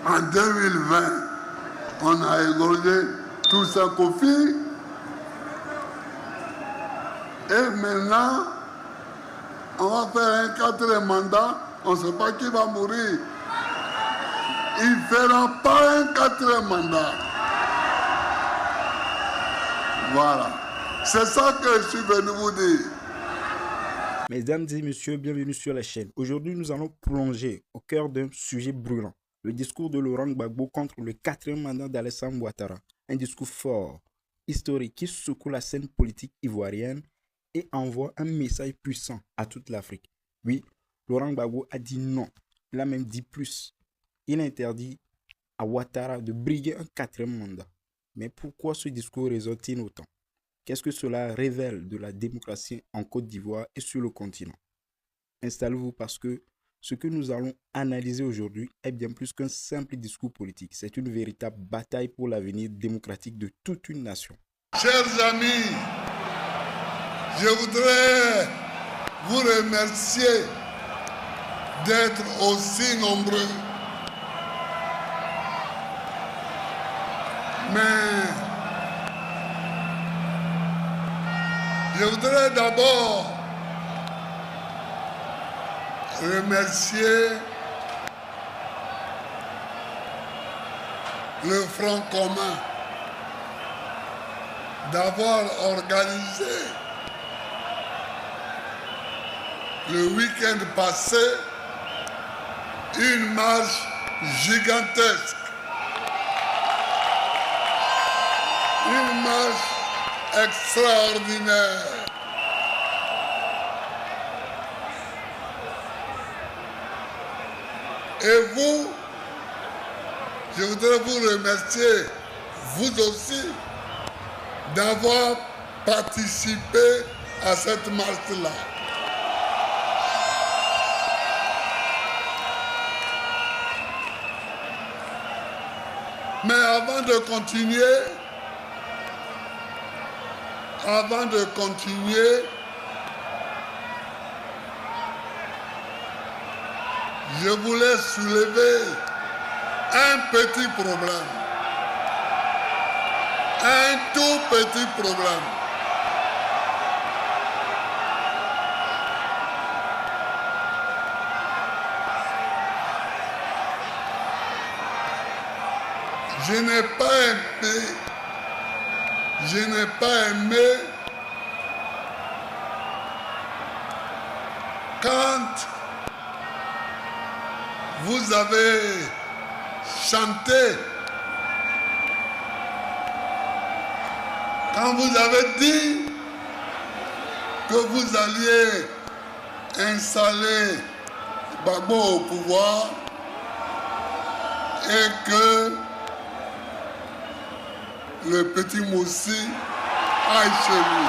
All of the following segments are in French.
En 2020, on a égorgé tout ça Kofi. Et maintenant, on va faire un 4e mandat. On ne sait pas qui va mourir. Il ne fera pas un 4e mandat. Voilà. C'est ça que je suis venu vous dire. Mesdames et messieurs, bienvenue sur la chaîne. Aujourd'hui, nous allons plonger au cœur d'un sujet brûlant. Le discours de Laurent Gbagbo contre le 4e mandat d'Alassane Ouattara. Un discours fort, historique, qui secoue la scène politique ivoirienne et envoie un message puissant à toute l'Afrique. Oui, Laurent Gbagbo a dit non. Il a même dit plus. Il a interdit à Ouattara de briguer un 4e mandat. Mais pourquoi ce discours résonne-t-il autant? Qu'est-ce que cela révèle de la démocratie en Côte d'Ivoire et sur le continent? Installez-vous parce que ce que nous allons analyser aujourd'hui est bien plus qu'un simple discours politique. C'est une véritable bataille pour l'avenir démocratique de toute une nation. Chers amis, je voudrais vous remercier d'être aussi nombreux. Mais je voudrais d'abord remercier le Front commun d'avoir organisé le week-end passé une marche gigantesque. Une marche extraordinaire. Et vous, je voudrais vous remercier, vous aussi, d'avoir participé à cette marche-là. Mais avant de continuer, je voulais soulever un petit problème. Un tout petit problème. Je n'ai pas aimé quand vous avez chanté, quand vous avez dit que vous alliez installer Gbagbo au pouvoir et que le petit Moussi aille chez lui.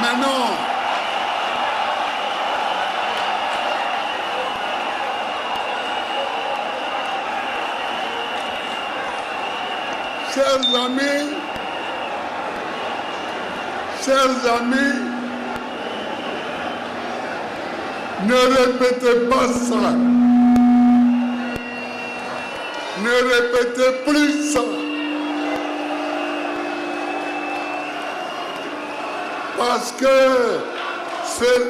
Mais non. Chers amis, ne répétez pas ça. Ne répétez plus ça. Parce que c'est...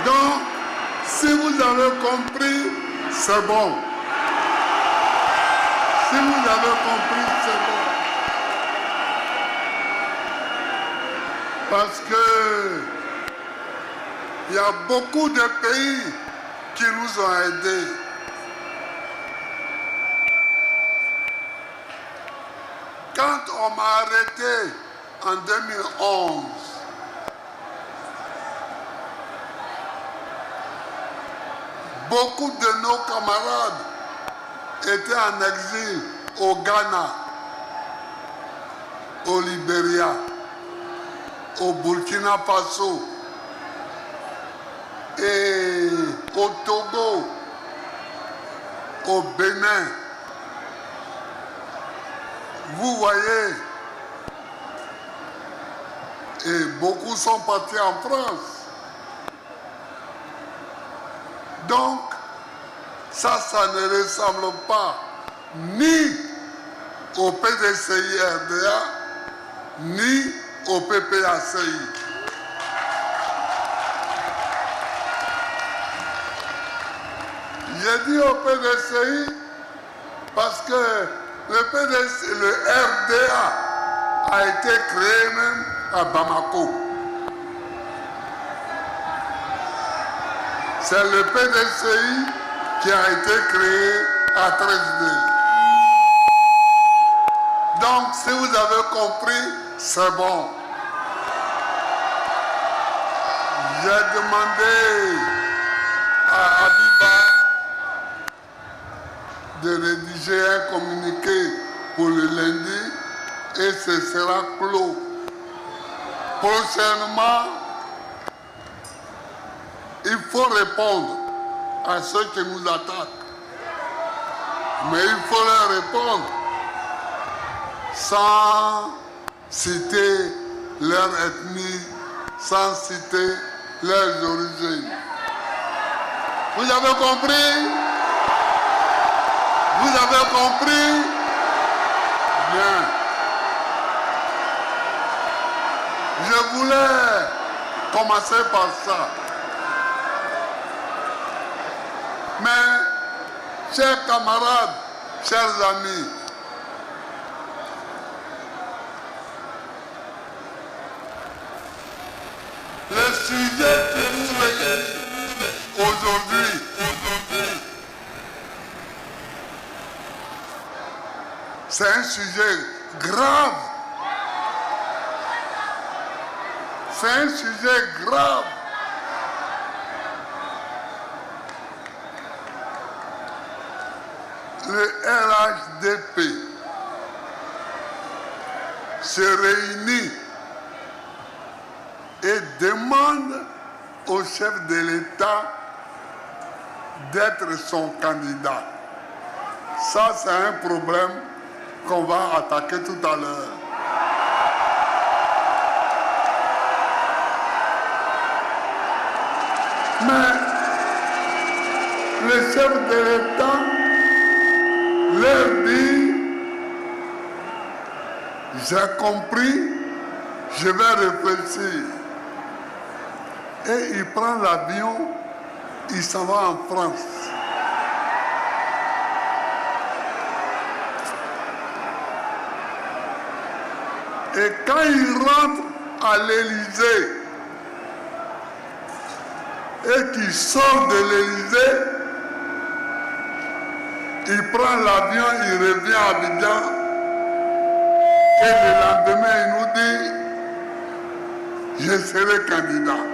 Donc, si vous avez compris, c'est bon. Si vous avez compris, c'est bon. Parce que il y a beaucoup de pays qui nous ont aidés. Quand on m'a arrêté en 2011, beaucoup de nos camarades étaient en exil au Ghana, au Libéria, au Burkina Faso. Et au Togo, au Bénin. Vous voyez, et beaucoup sont partis en France. Donc, ça ne ressemble pas ni au PDCI RDA, ni au PPACI. J'ai dit au PDCI parce que le RDA a été créé même à Bamako. C'est le PDCI qui a été créé à Treichville. Donc, si vous avez compris, c'est bon. J'ai demandé à Abiba de rédiger un communiqué pour le lundi et ce sera clos. Prochainement, il faut répondre à ceux qui nous attaquent. Mais il faut leur répondre sans citer leur ethnie, sans citer leurs origines. Vous avez compris? Vous avez compris? Bien. Je voulais commencer par ça. Mais, chers camarades, chers amis, le sujet que nous réunissons aujourd'hui, c'est un sujet grave. C'est un sujet grave. Le RHDP se réunit et demande au chef de l'État d'être son candidat. Ça, c'est un problème qu'on va attaquer tout à l'heure. Mais le chef de l'État leur dit, j'ai compris, je vais réfléchir. Et il prend l'avion, il s'en va en France. Et quand il rentre à l'Élysée et qu'il sort de l'Élysée, il prend l'avion, il revient à Abidjan et le lendemain il nous dit, je serai candidat.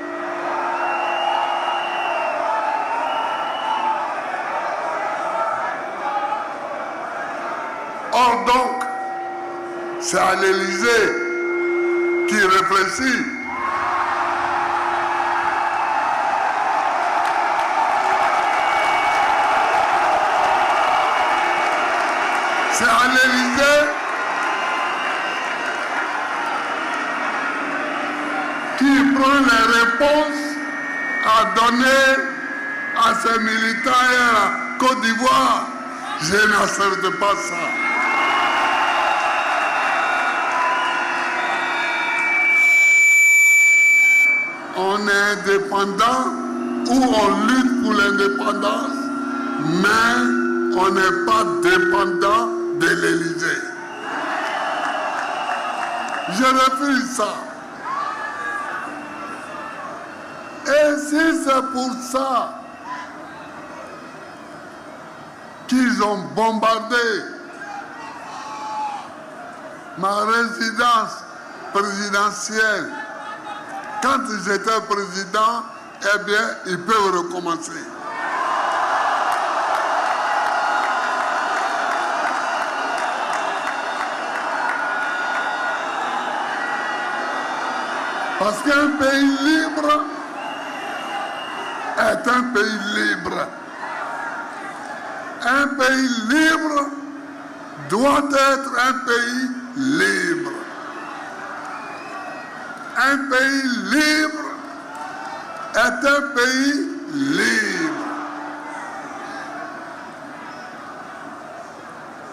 Or donc, c'est à l'Élysée qu'il réfléchit. C'est à l'Élysée qu'il prend les réponses à donner à ses militants et à la Côte d'Ivoire. Je n'accepte pas ça. On est indépendant ou on lutte pour l'indépendance, mais on n'est pas dépendant de l'Élysée. Je refuse ça. Et si c'est pour ça qu'ils ont bombardé ma résidence présidentielle, quand j'étais président, eh bien, ils peuvent recommencer. Parce qu'un pays libre, est un pays libre. Un pays libre doit être un pays libre. Un pays libre est un pays libre.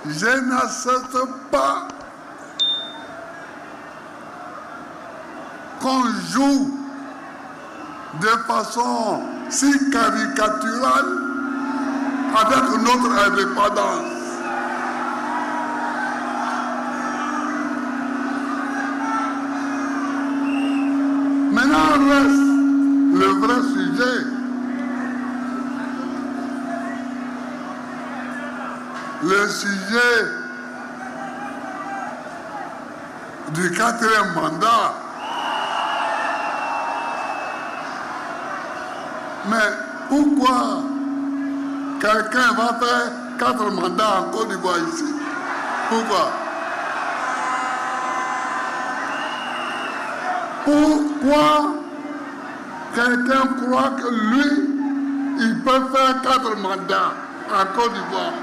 Je n'accepte pas qu'on joue de façon si caricaturale avec notre indépendance. Maintenant reste le vrai sujet. Le sujet du 4e mandat. Mais pourquoi quelqu'un va faire 4 mandats en Côte d'Ivoire ici? Pourquoi? Pourquoi quelqu'un croit que lui, il peut faire 4 mandats en Côte d'Ivoire?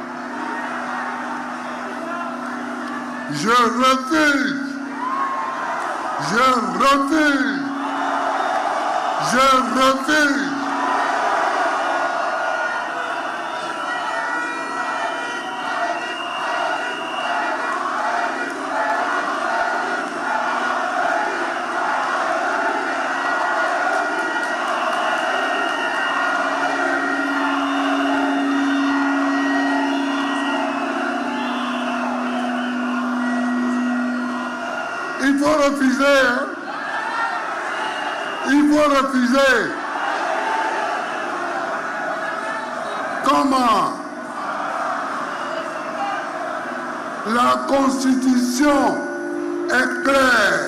Je refuse. Je refuse. Je refuse. Il faut refuser, hein? Il faut refuser. Comment? La Constitution est claire.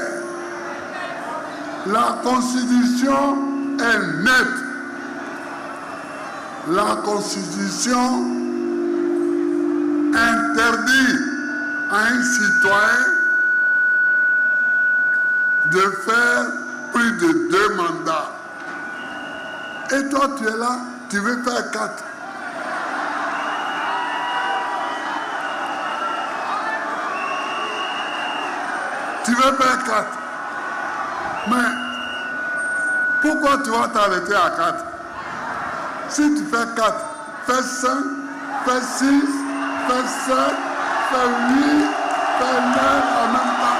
La Constitution est nette. La Constitution interdit à un citoyen de faire plus de 2 mandats. Et toi, tu es là, tu veux faire 4. Tu veux faire 4. Mais pourquoi tu vas t'arrêter à 4? Si tu fais 4, fais 5, fais 6, fais 7, fais 8, fais 9 en même temps.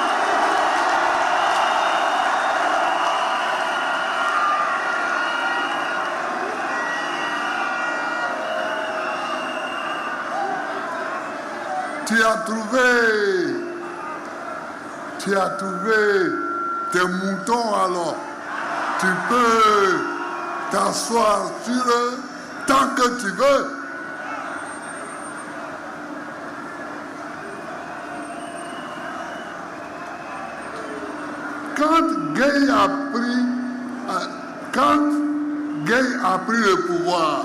Tu as trouvé tes moutons alors. Tu peux t'asseoir sur eux tant que tu veux. Quand Gueye a pris le pouvoir,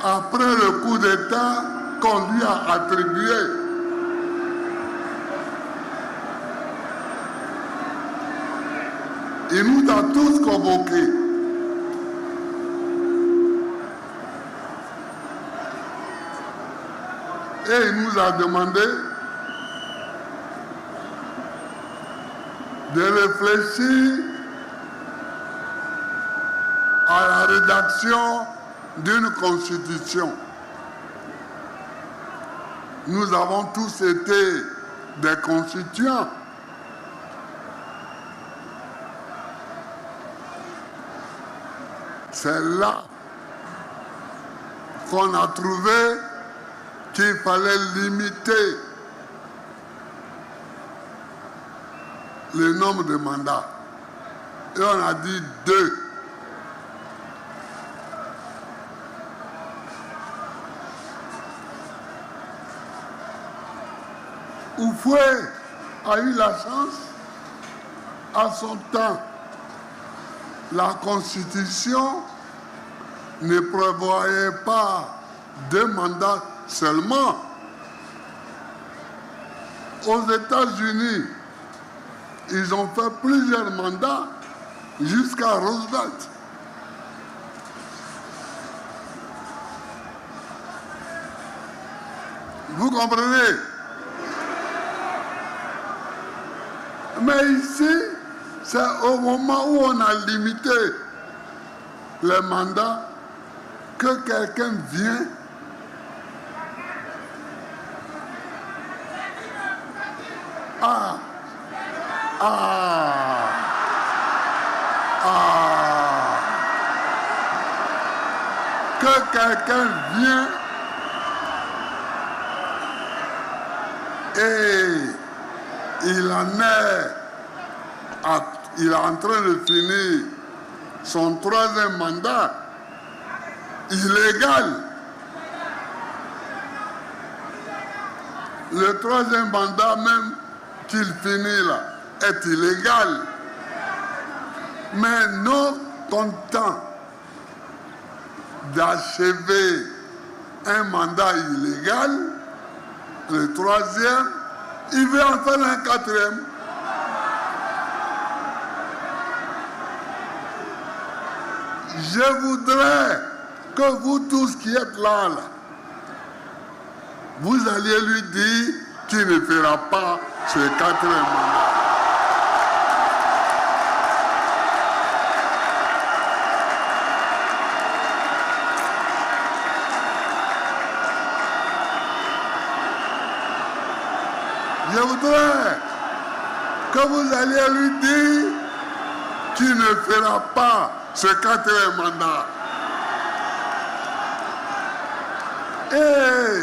après le coup d'État qu'on lui a attribué, il nous a tous convoqués. Et il nous a demandé de réfléchir à la rédaction d'une constitution. Nous avons tous été des constituants. C'est là qu'on a trouvé qu'il fallait limiter le nombre de mandats. Et on a dit 2. Oufoué a eu la chance, à son temps, la Constitution ne prévoyait pas 2 mandats seulement. Aux États-Unis, ils ont fait plusieurs mandats jusqu'à Roosevelt. Vous comprenez? Mais ici, c'est au moment où on a limité les mandats que quelqu'un vient que quelqu'un vient et il est en train de finir son troisième mandat illégal. Le troisième mandat même qu'il finit là est illégal. Mais non content d'achever un mandat illégal, le troisième, il veut en faire un quatrième. Je voudrais que vous tous qui êtes là, vous alliez lui dire qu'il ne fera pas ce quatrième mandat. Je voudrais que vous alliez lui dire qu'il ne fera pas ce quatrième mandat. Et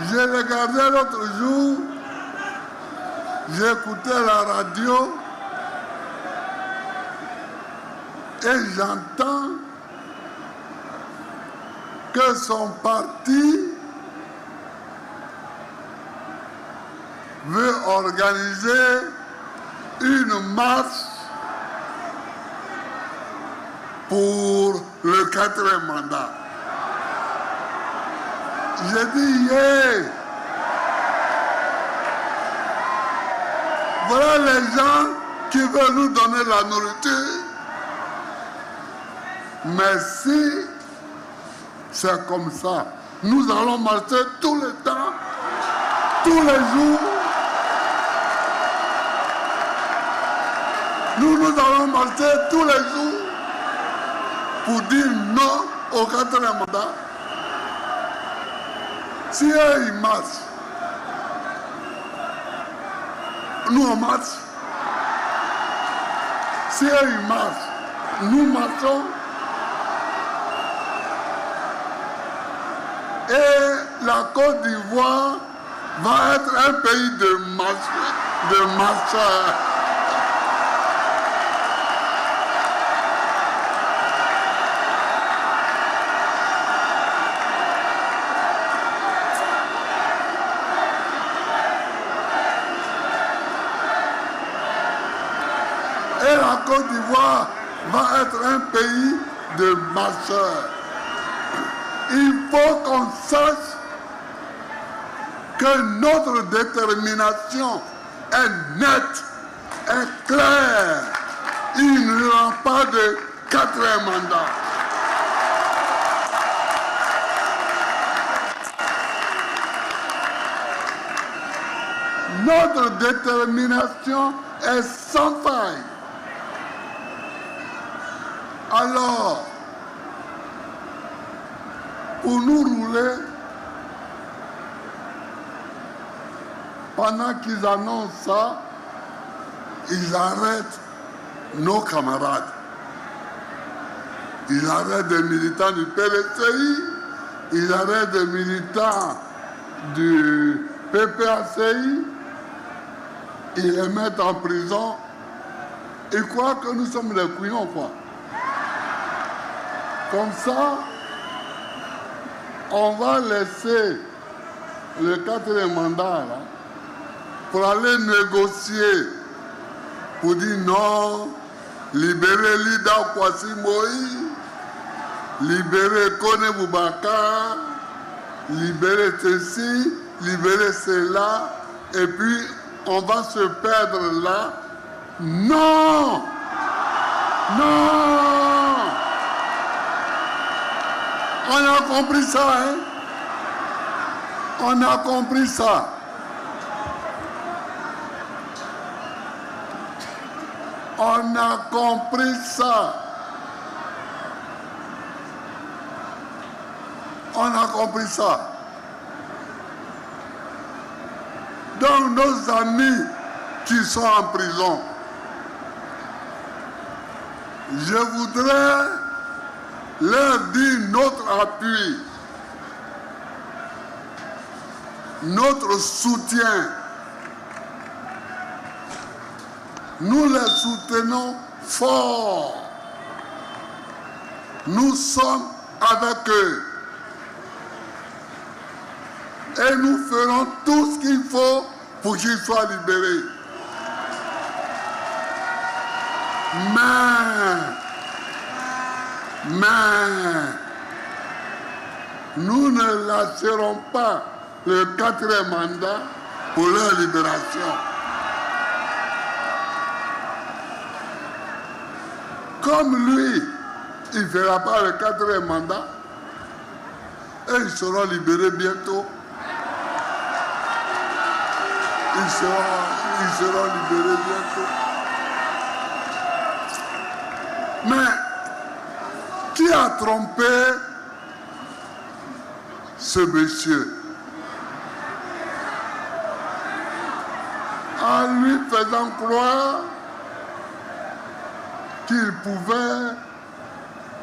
j'ai regardé l'autre jour, j'écoutais la radio et j'entends que son parti veut organiser une marche pour le quatrième mandat. J'ai dit, yeah. Voilà les gens qui veulent nous donner la nourriture. Mais si c'est comme ça, nous allons marcher tout le temps, tous les jours. Nous allons marcher tous les jours pour dire non au quatrième mandat. Si eux, ils marchent, nous on marche. Si eux, ils marchent, nous marchons. Et la Côte d'Ivoire va être un pays de marcheurs. Et la Côte d'Ivoire va être un pays de marcheurs. Il faut qu'on sache que notre détermination est nette, est claire. Il n'y aura pas de quatrième mandat. Notre détermination est sans faille. Alors, pour nous rouler, pendant qu'ils annoncent ça, ils arrêtent nos camarades. Ils arrêtent des militants du PDCI, ils arrêtent des militants du PPACI, ils les mettent en prison. Ils croient que nous sommes des couillons, quoi. Comme ça, on va laisser le quatrième mandat là, pour aller négocier, pour dire non, libérer Lida Kwasi Moïse, libérer Kone Boubacar, libérer ceci, libérer cela, et puis on va se perdre là. Non! Non! On a compris ça, hein? On a compris ça. On a compris ça. On a compris ça. Donc nos amis qui sont en prison, je voudrais leur dire notre appui, notre soutien. Nous les soutenons fort. Nous sommes avec eux. Et nous ferons tout ce qu'il faut pour qu'ils soient libérés. Mais, nous ne lâcherons pas le 4e mandat pour leur libération. Comme lui, il ne fera pas le 4e mandat, et ils seront libérés bientôt. Ils seront libérés bientôt. Mais qui a trompé ce monsieur en lui faisant croire qu'il pouvait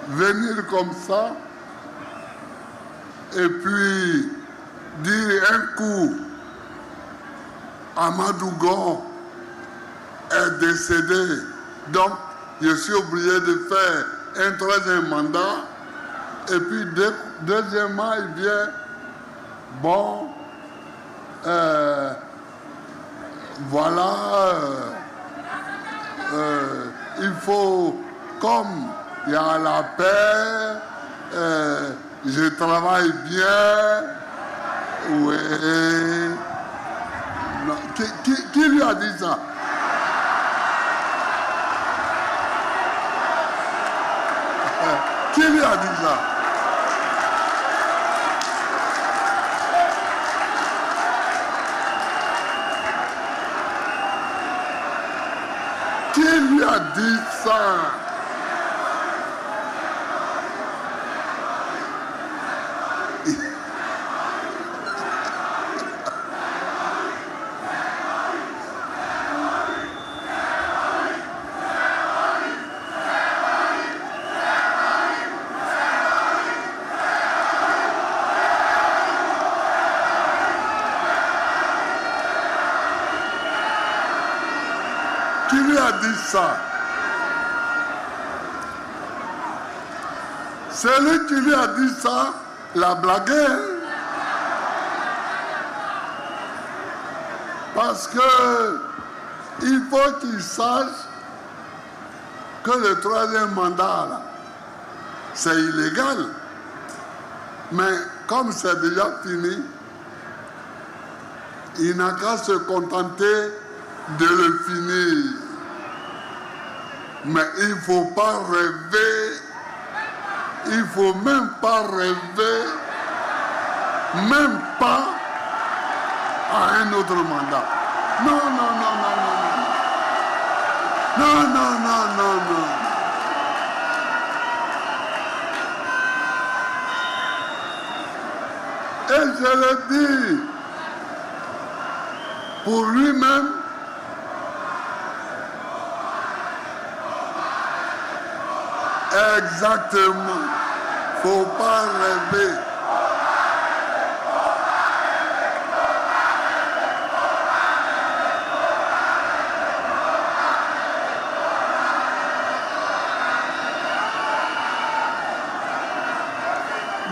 venir comme ça et puis dire un coup Amadou Gon est décédé, donc je suis obligé de faire un 3e mandat, et puis deuxièmement il vient, bon, voilà, il faut, comme il y a la paix, je travaille bien, oui. Non. Qui lui a dit ça? Qui lui a dit ça? Qui lui a dit ça? Qui lui a dit ça? Celui qui lui a dit ça l'a blagué. Parce que il faut qu'il sache que le 3e mandat, là, c'est illégal. Mais comme c'est déjà fini, il n'a qu'à se contenter de le finir. Mais il ne faut pas rêver, il ne faut même pas rêver, même pas à un autre mandat. Non, non, non, non, non, non. Non, non, non, non, non. Et je le dis, pour lui-même, exactement, faut pas rêver.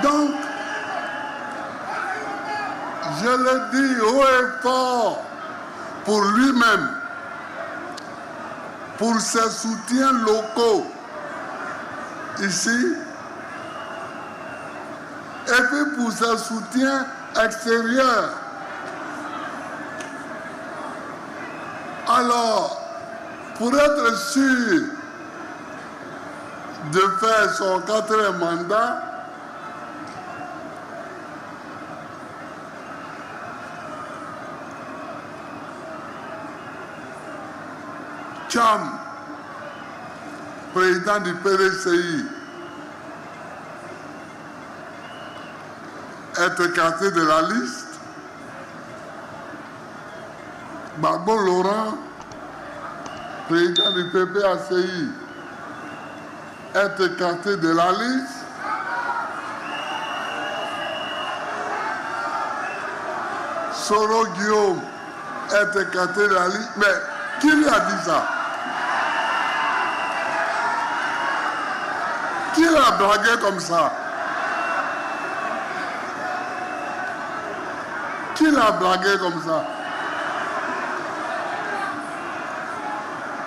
Donc, je le dis haut et fort pour lui-même, pour ses soutiens locaux ici, et puis pour ses soutiens extérieurs. Alors, pour être sûr de faire son 4e mandat, Cham, président du PDCI, est écarté de la liste. Gbagbo Laurent, président du PPACI, est écarté de la liste. Soro Guillaume est écarté de la liste. Mais qui lui a dit ça? Qui l'a blagué comme ça? Qui l'a blagué comme ça?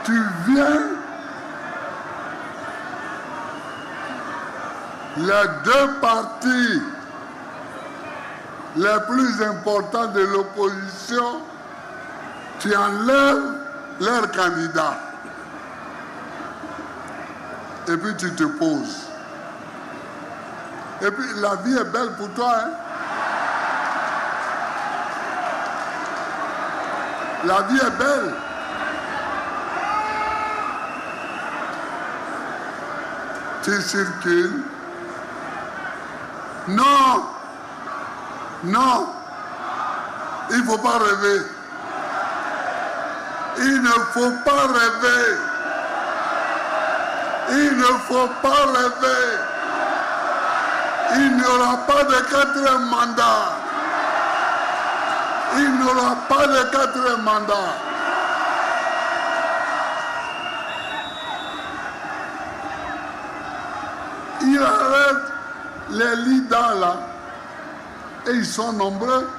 Tu viens, les deux partis les plus importants de l'opposition, tu enlèves leur candidat. Et puis tu te poses. Et puis la vie est belle pour toi, hein? La vie est belle. Tu circules. Non, non, il ne faut pas rêver. Il ne faut pas rêver. Il ne faut pas rêver. Il n'y aura pas de quatrième mandat. Il n'y aura pas de quatrième mandat. Il arrête les leaders là. Et ils sont nombreux.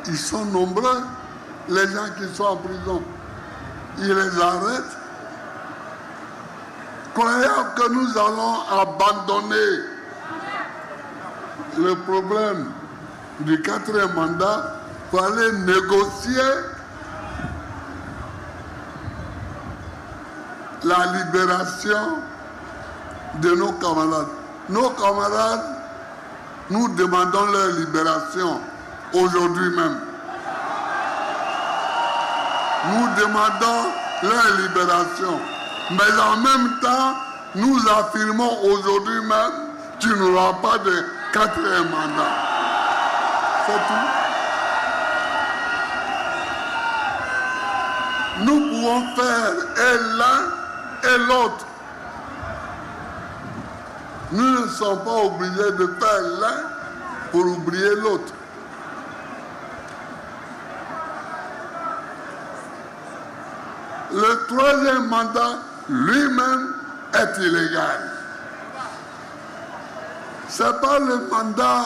Ils sont nombreux, les gens qui sont en prison. Il les arrête. Croyant que nous allons abandonner le problème du quatrième mandat pour aller négocier la libération de nos camarades. Nos camarades, nous demandons leur libération aujourd'hui même. Nous demandons leur libération. Mais en même temps, nous affirmons aujourd'hui même qu'il n'y aura pas de quatrième mandat. C'est tout. Nous pouvons faire et l'un et l'autre. Nous ne sommes pas obligés de faire l'un pour oublier l'autre. Le troisième mandat lui-même est illégal. Ce n'est pas le mandat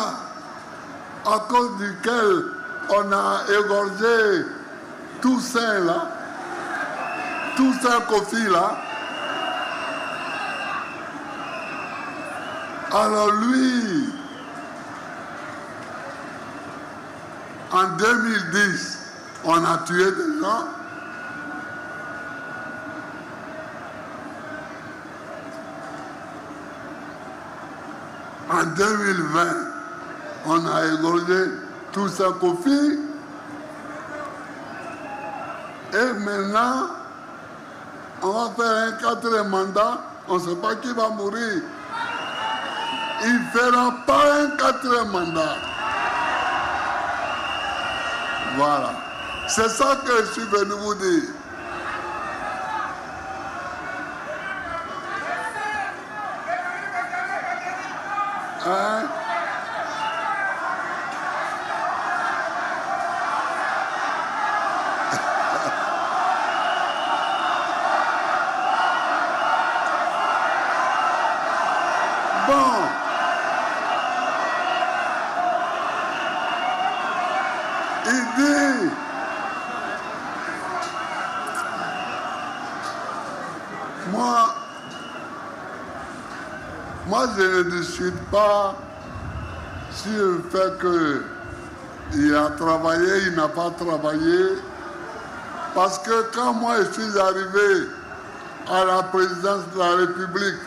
à cause duquel on a égorgé Toussaint là, Toussaint Kofi là. Alors lui, en 2010, on a tué des gens. En 2020, on a égorgé Toussaint Kofi. Et maintenant, on va faire un quatrième mandat. On ne sait pas qui va mourir. Il ne fera pas un quatrième mandat. Voilà. C'est ça que je suis venu vous dire. Hein? Bon. Il dit, moi je ne discute pas sur le fait qu'il a travaillé, il n'a pas travaillé, parce que quand moi je suis arrivé à la présidence de la République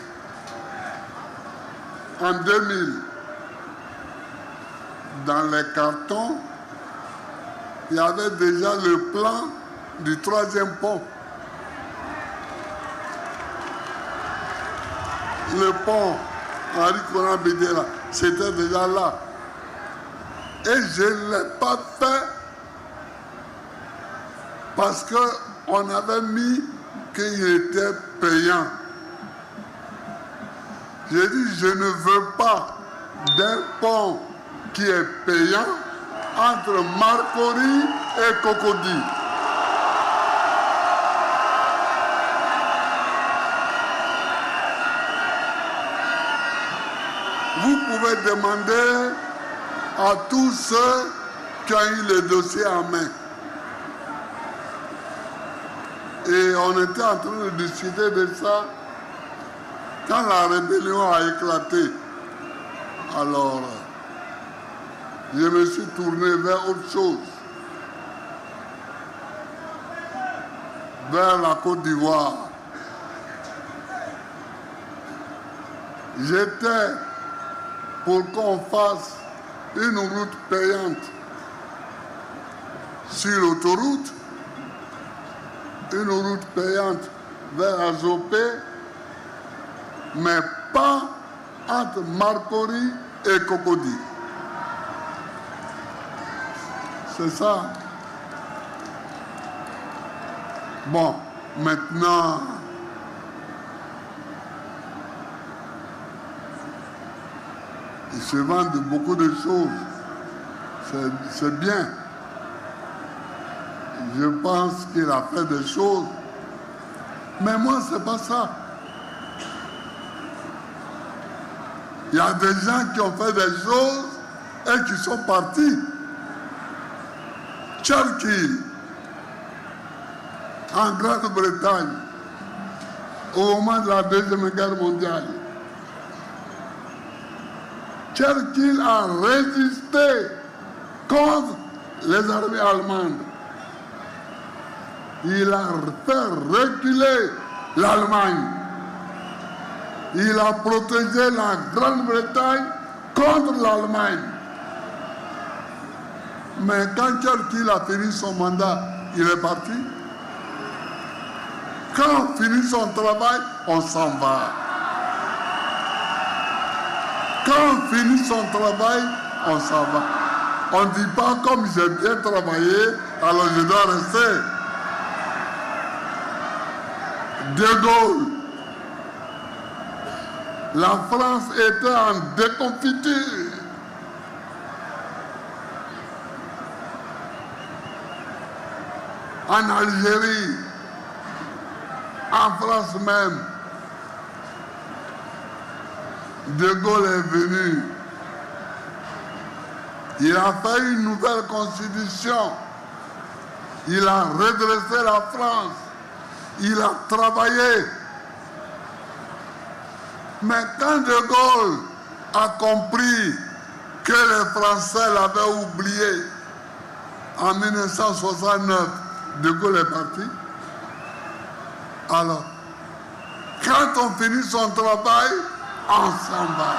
en 2000, dans les cartons, il y avait déjà le plan du troisième pont. Le pont Henri Conan Bédéla, c'était déjà là. Et je ne l'ai pas fait parce qu'on avait mis qu'il était payant. J'ai dit, je ne veux pas d'un pont qui est payant entre Marcory et Cocody. Vous pouvez demander à tous ceux qui ont eu le dossier en main. Et on était en train de discuter de ça quand la rébellion a éclaté. Alors, je me suis tourné vers autre chose, vers la Côte d'Ivoire. J'étais pour qu'on fasse une route payante sur l'autoroute, une route payante vers Azopé, mais pas entre Marcory et Cocody. C'est ça. Bon, maintenant, il se vend de beaucoup de choses. C'est bien. Je pense qu'il a fait des choses. Mais moi, c'est pas ça. Il y a des gens qui ont fait des choses et qui sont partis. Churchill, en Grande-Bretagne, au moment de la Deuxième Guerre mondiale, Churchill a résisté contre les armées allemandes. Il a fait reculer l'Allemagne. Il a protégé la Grande-Bretagne contre l'Allemagne. Mais quand Churchill a fini son mandat, il est parti. Quand on finit son travail, on s'en va. Quand on finit son travail, on s'en va. On ne dit pas comme j'ai bien travaillé, alors je dois rester. De Gaulle, la France était en déconfiture. En Algérie, en France même, De Gaulle est venu. Il a fait une nouvelle constitution. Il a redressé la France. Il a travaillé. Mais quand De Gaulle a compris que les Français l'avaient oublié en 1969, De Gaulle est parti. Alors, quand on finit son travail, on s'en va.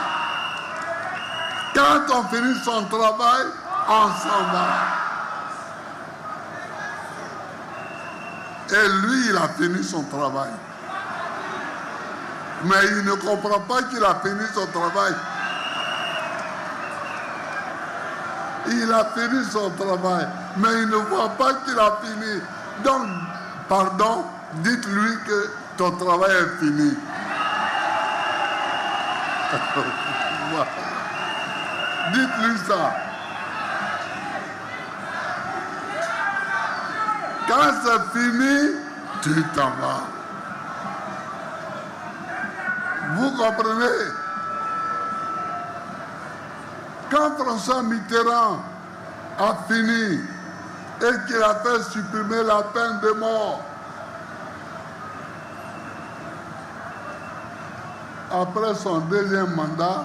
Quand on finit son travail, on s'en va. Et lui, il a fini son travail. Mais il ne comprend pas qu'il a fini son travail. Il a fini son travail, mais il ne voit pas qu'il a fini. Donc, pardon, dites-lui que ton travail est fini. Dites-lui ça. Quand c'est fini, tu t'en vas. Vous comprenez? Quand François Mitterrand a fini et qu'il a fait supprimer la peine de mort, après son deuxième mandat,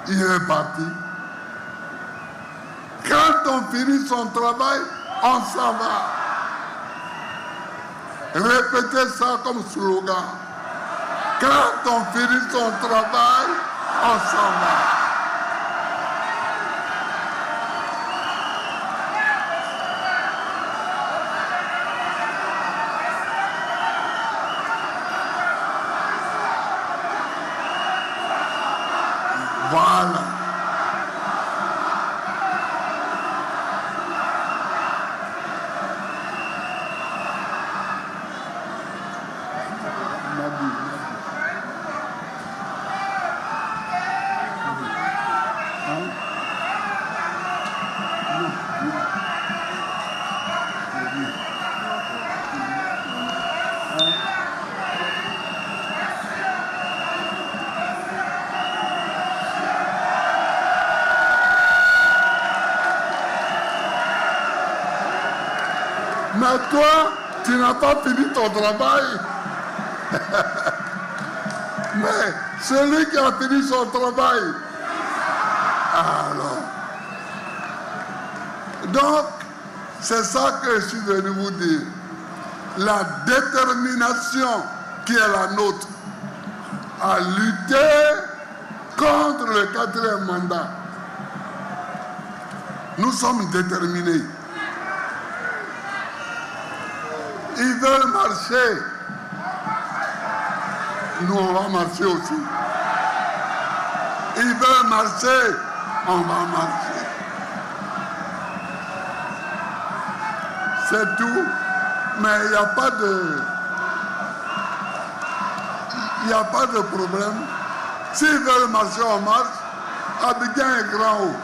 il est parti. Quand on finit son travail, on s'en va. Répétez ça comme slogan. Quand on finit son travail, on s'en va. Voilà. Mais toi, tu n'as pas fini ton travail. Mais celui qui a fini son travail, alors. Donc, c'est ça que je suis venu vous dire. La détermination qui est la nôtre à lutter contre le 4e mandat. Nous sommes déterminés. Ils veulent marcher. Nous, on va marcher aussi. Ils veulent marcher. On va marcher. C'est tout. Mais il n'y a pas de... Il n'y a pas de problème. S'ils veulent marcher, on marche. Abidjan est grand haut.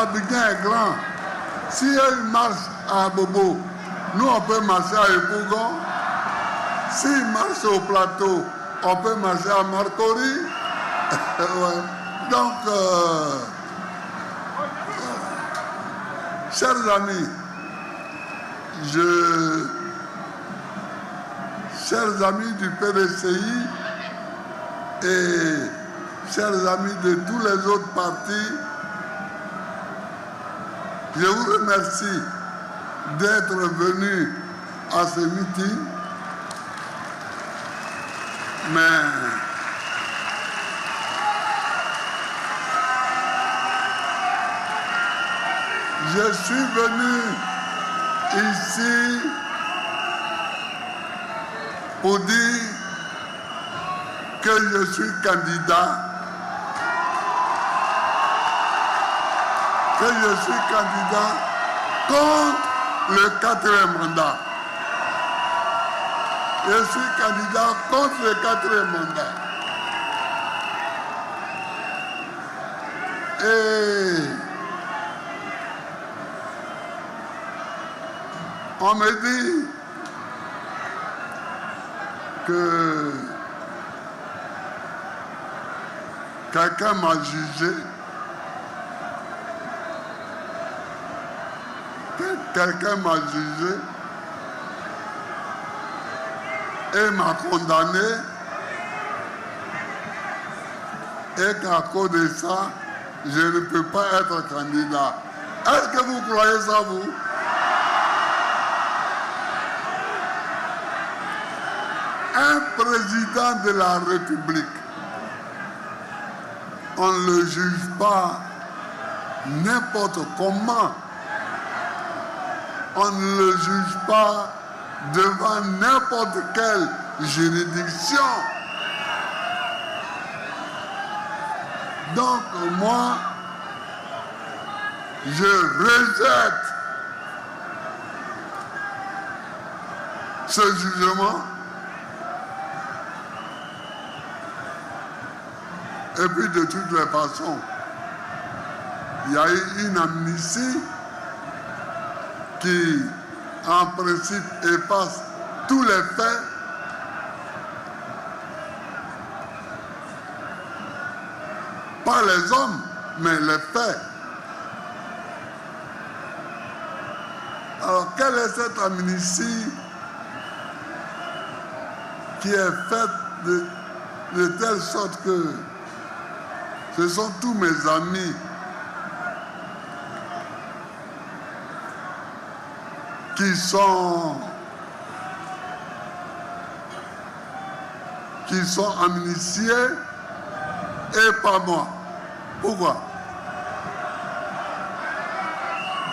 Abidjan est grand. Si ils marchent à Bobo, nous on peut marcher à Epougon. S'ils marchent au plateau, on peut marcher à Marcory. Ouais. Donc, chers amis, chers amis du PDCI et chers amis de tous les autres partis, je vous remercie d'être venus à ce meeting, mais je suis venu ici pour dire que je suis candidat. Que je suis candidat contre le 4e mandat. Je suis candidat contre le 4e mandat. Et on me dit que quelqu'un m'a jugé. Quelqu'un m'a jugé et m'a condamné et qu'à cause de ça, je ne peux pas être candidat. Est-ce que vous croyez ça, vous? Un président de la République, on ne le juge pas n'importe comment. On ne le juge pas devant n'importe quelle juridiction. Donc moi, je rejette ce jugement. Et puis de toutes les façons, il y a eu une amnistie qui, en principe, efface tous les faits. Pas les hommes, mais les faits. Alors, quelle est cette amnistie qui est faite de telle sorte que ce sont tous mes amis qui sont amnistiés et pas moi. Pourquoi?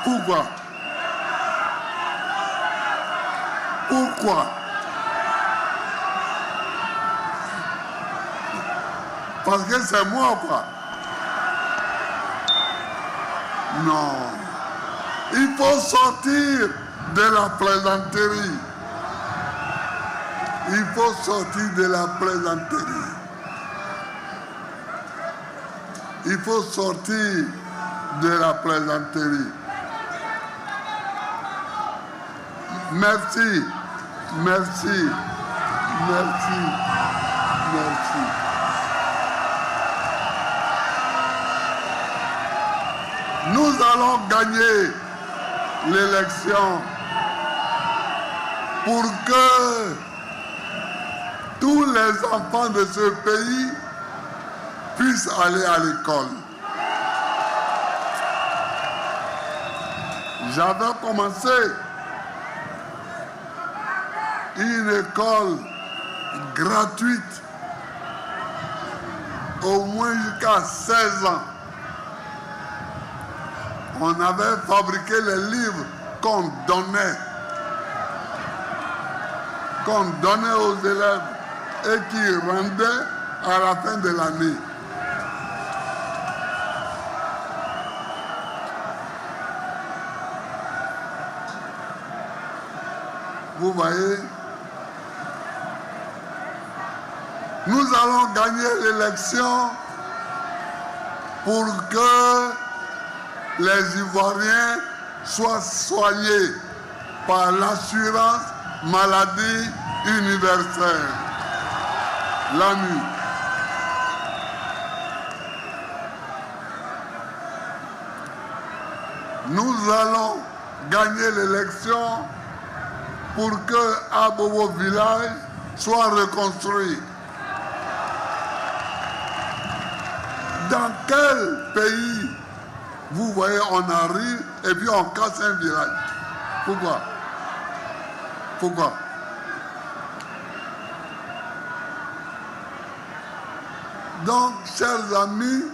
Pourquoi? Pourquoi? Parce que c'est moi, quoi. Non. Il faut sortir de la plaisanterie. Il faut sortir de la plaisanterie. Il faut sortir de la plaisanterie. Merci, merci, merci, merci. Nous allons gagner l'élection pour que tous les enfants de ce pays puissent aller à l'école. J'avais commencé une école gratuite au moins jusqu'à 16 ans. On avait fabriqué les livres qu'on donnait aux élèves et qui rendaient à la fin de l'année. Vous voyez, nous allons gagner l'élection pour que les Ivoiriens soient soignés par l'assurance maladie universelle, l'AMU. Nous allons gagner l'élection pour que Abobo village soit reconstruit. Dans quel pays, vous voyez, on arrive et puis on casse un village? Pourquoi? Pourquoi? Donc, chers amis,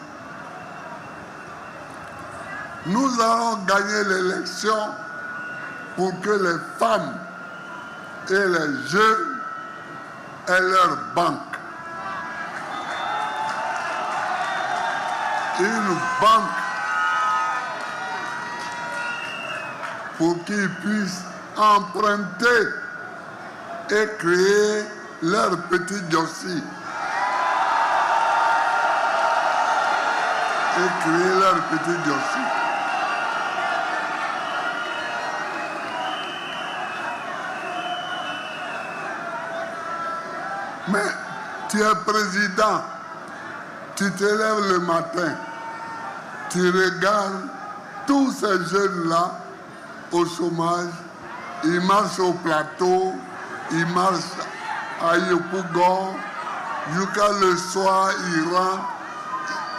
nous allons gagner l'élection pour que les femmes et les jeunes aient leur banque. Une banque pour qu'ils puissent emprunter et créer leur petit dossier. Et créer leur petit dossier. Mais tu es président, tu te lèves le matin, tu regardes tous ces jeunes-là au chômage, ils marchent au plateau, ils marchent à Yopougon, jusqu'à le soir, ils rentrent,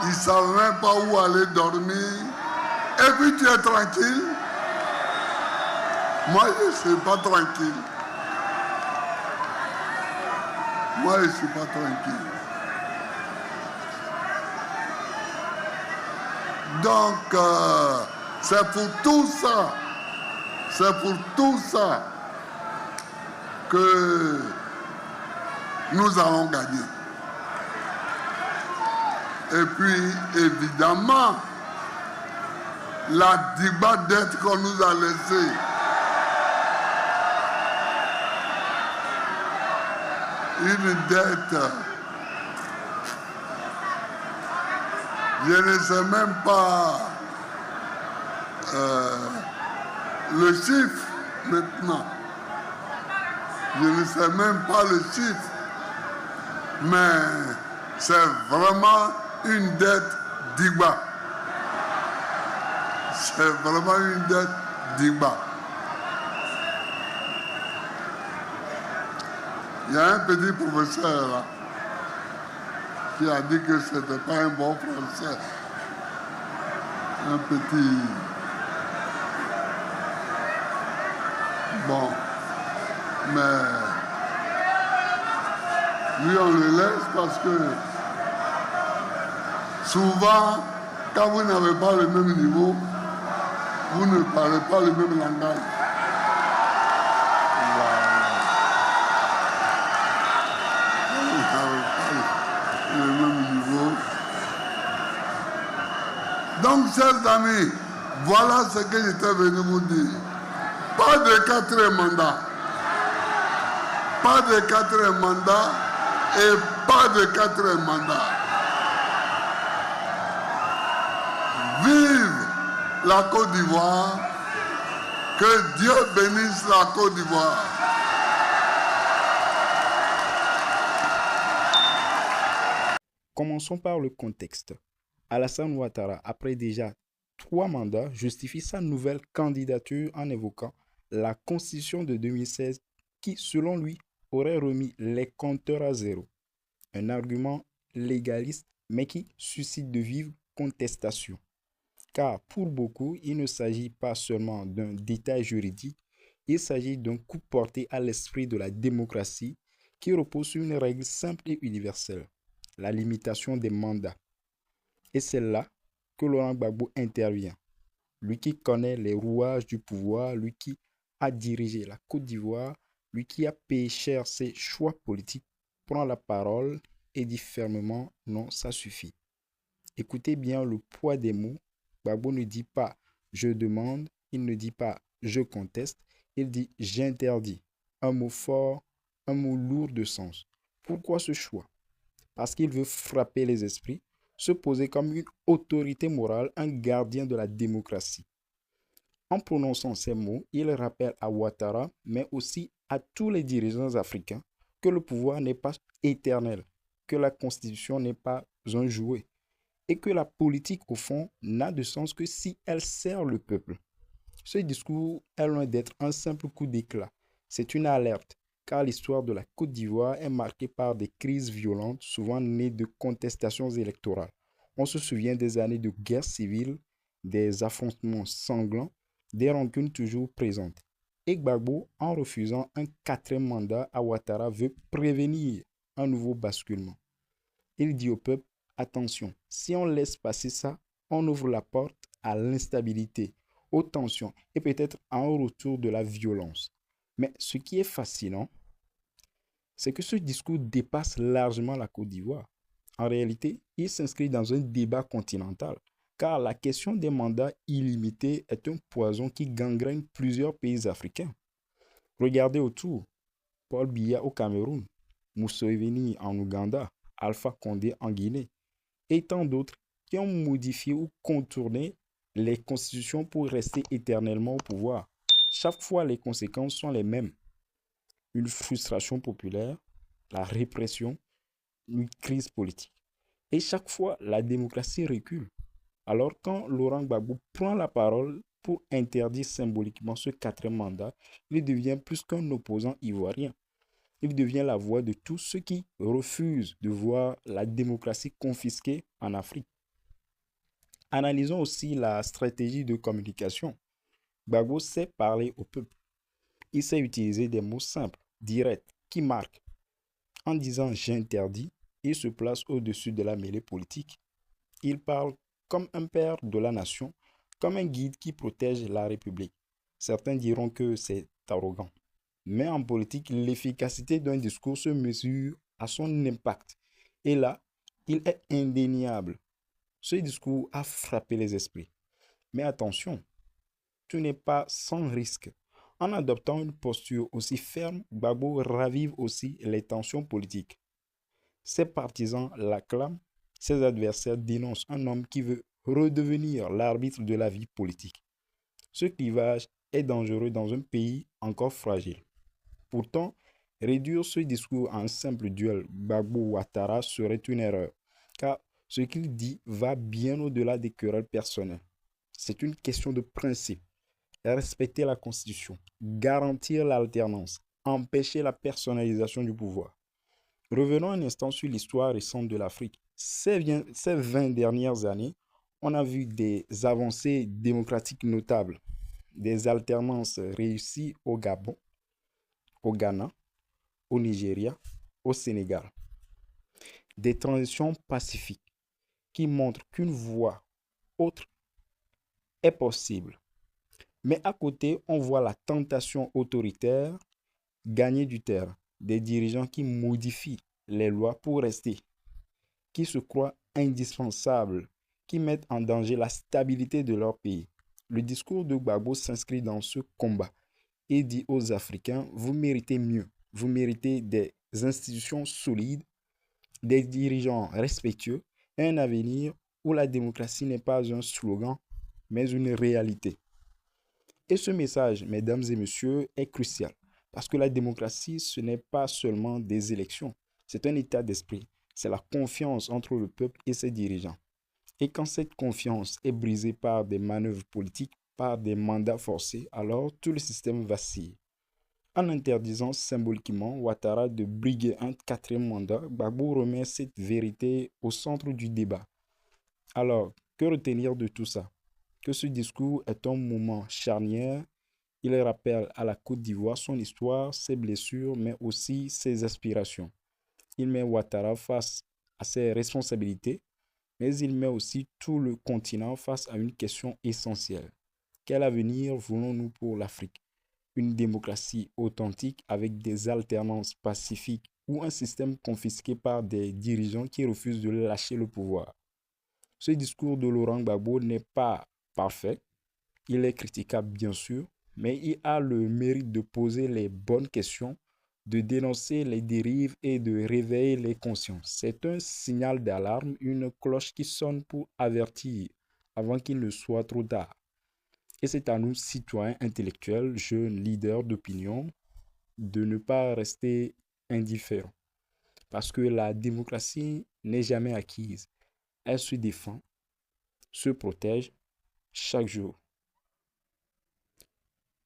ils ne savent même pas où aller dormir, et puis tu es tranquille. Moi, je ne suis pas tranquille. Moi, je ne suis pas tranquille. Donc, c'est pour tout ça que nous allons gagner. Et puis, évidemment, la débat dette qu'on nous a laissée, une dette, je ne sais même pas le chiffre maintenant. Je ne sais même pas le chiffre, mais c'est vraiment une dette d'Igba. C'est vraiment une dette d'Igba. Il y a un petit professeur là qui a dit que ce n'était pas un bon français. Un petit... Bon. Mais lui, on le laisse parce que souvent, quand vous n'avez pas le même niveau, vous ne parlez pas le même langage. Le même niveau, Donc, chers amis, voilà ce que j'étais venu vous dire. Pas de quatrième mandat. Pas de quatrième mandat et pas de quatrième mandat. Vive la Côte d'Ivoire. Que Dieu bénisse la Côte d'Ivoire. Commençons par le contexte. Alassane Ouattara, après déjà 3 mandats, justifie sa nouvelle candidature en évoquant la constitution de 2016 qui, selon lui, aurait remis les compteurs à zéro. Un argument légaliste mais qui suscite de vives contestations. Car pour beaucoup, il ne s'agit pas seulement d'un détail juridique, il s'agit d'un coup porté à l'esprit de la démocratie qui repose sur une règle simple et universelle, la limitation des mandats. Et c'est là que Laurent Gbagbo intervient. Lui qui connaît les rouages du pouvoir, lui qui a dirigé la Côte d'Ivoire, lui qui a payé cher ses choix politiques, prend la parole et dit fermement « non, ça suffit ». Écoutez bien le poids des mots. Gbagbo ne dit pas « je demande », il ne dit pas « je conteste », il dit « j'interdis ». Un mot fort, un mot lourd de sens. Pourquoi ce choix? Parce qu'il veut frapper les esprits, se poser comme une autorité morale, un gardien de la démocratie. En prononçant ces mots, il rappelle à Ouattara, mais aussi à tous les dirigeants africains, que le pouvoir n'est pas éternel, que la constitution n'est pas un jouet, et que la politique, au fond, n'a de sens que si elle sert le peuple. Ce discours est loin d'être un simple coup d'éclat. C'est une alerte, car l'histoire de la Côte d'Ivoire est marquée par des crises violentes, souvent nées de contestations électorales. On se souvient des années de guerre civile, des affrontements sanglants, des rancunes toujours présentes. Et Gbagbo, en refusant un 4e mandat à Ouattara, veut prévenir un nouveau basculement. Il dit au peuple, attention, si on laisse passer ça, on ouvre la porte à l'instabilité, aux tensions et peut-être à un retour de la violence. Mais ce qui est fascinant, c'est que ce discours dépasse largement la Côte d'Ivoire. En réalité, il s'inscrit dans un débat continental, car la question des mandats illimités est un poison qui gangrène plusieurs pays africains. Regardez autour, Paul Biya au Cameroun, Museveni en Ouganda, Alpha Condé en Guinée, et tant d'autres qui ont modifié ou contourné les constitutions pour rester éternellement au pouvoir. Chaque fois, les conséquences sont les mêmes. Une frustration populaire, la répression, une crise politique. Et chaque fois, la démocratie recule. Alors quand Laurent Gbagbo prend la parole pour interdire symboliquement ce 4e mandat, il devient plus qu'un opposant ivoirien. Il devient la voix de tous ceux qui refusent de voir la démocratie confisquée en Afrique. Analysons aussi la stratégie de communication. Gbagbo sait parler au peuple. Il sait utiliser des mots simples, directs, qui marquent. En disant « j'interdis », il se place au-dessus de la mêlée politique. Il parle comme un père de la nation, comme un guide qui protège la République. Certains diront que c'est arrogant. Mais en politique, l'efficacité d'un discours se mesure à son impact. Et là, il est indéniable. Ce discours a frappé les esprits. Mais attention, tout n'est pas sans risque. En adoptant une posture aussi ferme, Gbagbo ravive aussi les tensions politiques. Ses partisans l'acclament, ses adversaires dénoncent un homme qui veut redevenir l'arbitre de la vie politique. Ce clivage est dangereux dans un pays encore fragile. Pourtant, réduire ce discours à un simple duel Gbagbo-Ouattara serait une erreur, car ce qu'il dit va bien au-delà des querelles personnelles. C'est une question de principe. Respecter la Constitution, garantir l'alternance, empêcher la personnalisation du pouvoir. Revenons un instant sur l'histoire récente de l'Afrique. Ces 20 dernières années, on a vu des avancées démocratiques notables, des alternances réussies au Gabon, au Ghana, au Nigeria, au Sénégal. Des transitions pacifiques qui montrent qu'une voie autre est possible. Mais à côté, on voit la tentation autoritaire gagner du terrain, des dirigeants qui modifient les lois pour rester, qui se croient indispensables, qui mettent en danger la stabilité de leur pays. Le discours de Gbagbo s'inscrit dans ce combat et dit aux Africains, vous méritez mieux, vous méritez des institutions solides, des dirigeants respectueux et un avenir où la démocratie n'est pas un slogan, mais une réalité. Et ce message, mesdames et messieurs, est crucial parce que la démocratie, ce n'est pas seulement des élections, c'est un état d'esprit, c'est la confiance entre le peuple et ses dirigeants. Et quand cette confiance est brisée par des manœuvres politiques, par des mandats forcés, alors tout le système vacille. En interdisant symboliquement Ouattara de briguer un quatrième mandat, Gbagbo remet cette vérité au centre du débat. Alors, que retenir de tout ça? Que ce discours est un moment charnière. Il rappelle à la Côte d'Ivoire son histoire, ses blessures, mais aussi ses aspirations. Il met Ouattara face à ses responsabilités, mais il met aussi tout le continent face à une question essentielle. Quel avenir voulons-nous pour l'Afrique? Une démocratie authentique avec des alternances pacifiques ou un système confisqué par des dirigeants qui refusent de lâcher le pouvoir? Ce discours de Laurent Gbagbo n'est pas parfait, il est critiquable bien sûr, mais il a le mérite de poser les bonnes questions, de dénoncer les dérives et de réveiller les consciences. C'est un signal d'alarme, une cloche qui sonne pour avertir avant qu'il ne soit trop tard. Et c'est à nous, citoyens intellectuels, jeunes leaders d'opinion, de ne pas rester indifférents. Parce que la démocratie n'est jamais acquise. Elle se défend, se protège chaque jour.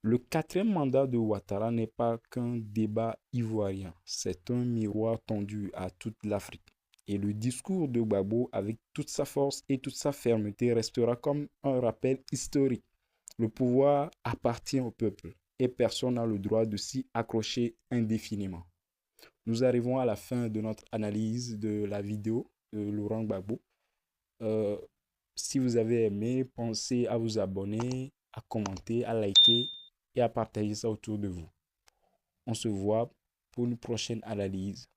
Le quatrième mandat de Ouattara n'est pas qu'un débat ivoirien, c'est un miroir tendu à toute l'Afrique. Et le discours de Gbagbo, avec toute sa force et toute sa fermeté, restera comme un rappel historique. Le pouvoir appartient au peuple et personne n'a le droit de s'y accrocher indéfiniment. Nous arrivons à la fin de notre analyse de la vidéo de Laurent Gbagbo. Si vous avez aimé, pensez à vous abonner, à commenter, à liker et à partager ça autour de vous. On se voit pour une prochaine analyse.